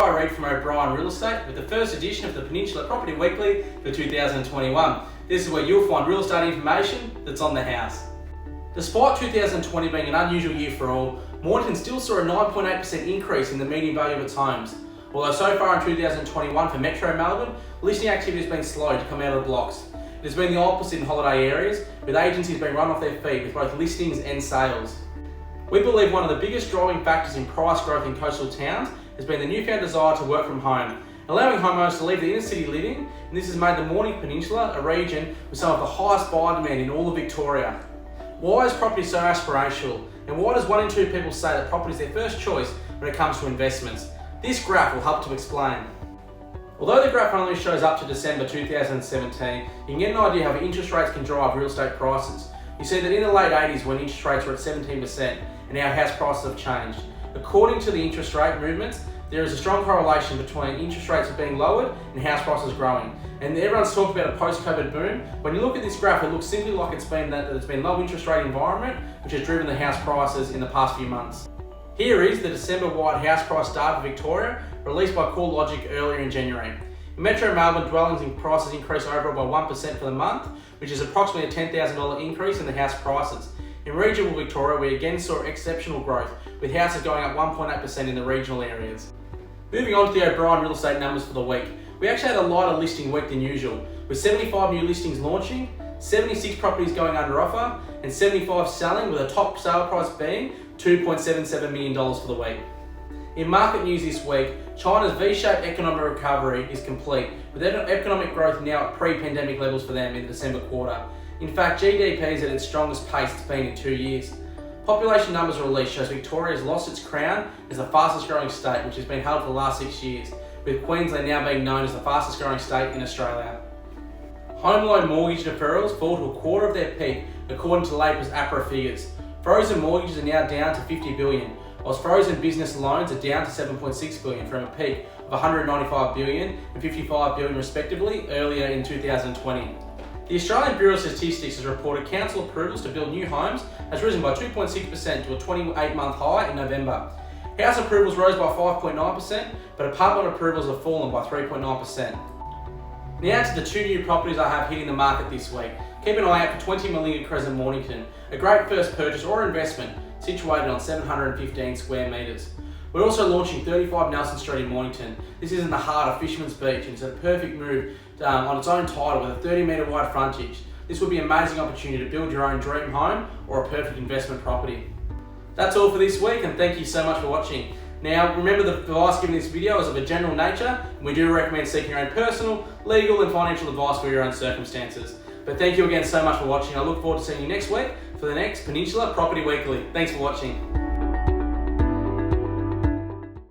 Jye Read from O'Brien Real Estate with the first edition of the Peninsula Property Weekly for 2021. This is where you'll find real estate information that's on the house. Despite 2020 being an unusual year for all, Mornington still saw a 9.8% increase in the median value of its homes. Although so far in 2021 for Metro Melbourne, listing activity has been slow to come out of the blocks. It has been the opposite in holiday areas, with agencies being run off their feet with both listings and sales. We believe one of the biggest driving factors in price growth in coastal towns has been the newfound desire to work from home, allowing homeowners to leave the inner city living, and this has made the Mornington Peninsula a region with some of the highest buyer demand in all of Victoria. Why is property so aspirational, and why does 1 in 2 people say that property is their first choice when it comes to investments? This graph will help to explain. Although the graph only shows up to December 2017, you can get an idea how interest rates can drive real estate prices. You see that in the late 80s when interest rates were at 17% and our house prices have changed. According to the interest rate movements, there is a strong correlation between interest rates being lowered and house prices growing. And everyone's talked about a post-COVID boom. When you look at this graph, it looks simply like it's been low interest rate environment which has driven the house prices in the past few months. Here is the December-wide house price data for Victoria, released by CoreLogic earlier in January. In Metro Melbourne, dwellings and prices increased overall by 1% for the month, which is approximately a $10,000 increase in the house prices. In regional Victoria, we again saw exceptional growth, with houses going up 1.8% in the regional areas. Moving on to the O'Brien Real Estate numbers for the week. We actually had a lighter listing week than usual, with 75 new listings launching, 76 properties going under offer, and 75 selling, with a top sale price being $2.77 million for the week. In market news this week, China's V-shaped economic recovery is complete, with economic growth now at pre-pandemic levels for them in the December quarter. In fact, GDP is at its strongest pace it's been in 2 years. Population numbers released shows Victoria has lost its crown as the fastest growing state, which has been held for the last 6 years, with Queensland now being known as the fastest growing state in Australia. Home loan mortgage deferrals fall to a quarter of their peak, according to Labor's APRA figures. Frozen mortgages are now down to $50 billion, whilst frozen business loans are down to $7.6 billion from a peak of $195 billion and $55 billion respectively earlier in 2020. The Australian Bureau of Statistics has reported council approvals to build new homes has risen by 2.6% to a 28-month high in November. House approvals rose by 5.9%, but apartment approvals have fallen by 3.9%. Now to the 2 new properties I have hitting the market this week. Keep an eye out for 20 Million Crescent Mornington, a great first purchase or investment situated on 715 square metres. We're also launching 35 Nelson Street in Mornington. This is in the heart of Fisherman's Beach and it's a perfect move on its own title with a 30-metre wide frontage. This would be an amazing opportunity to build your own dream home or a perfect investment property. That's all for this week, and thank you so much for watching. Now, remember the advice given in this video is of a general nature, and we do recommend seeking your own personal, legal and financial advice for your own circumstances. But thank you again so much for watching. I look forward to seeing you next week for the next Peninsula Property Weekly. Thanks for watching.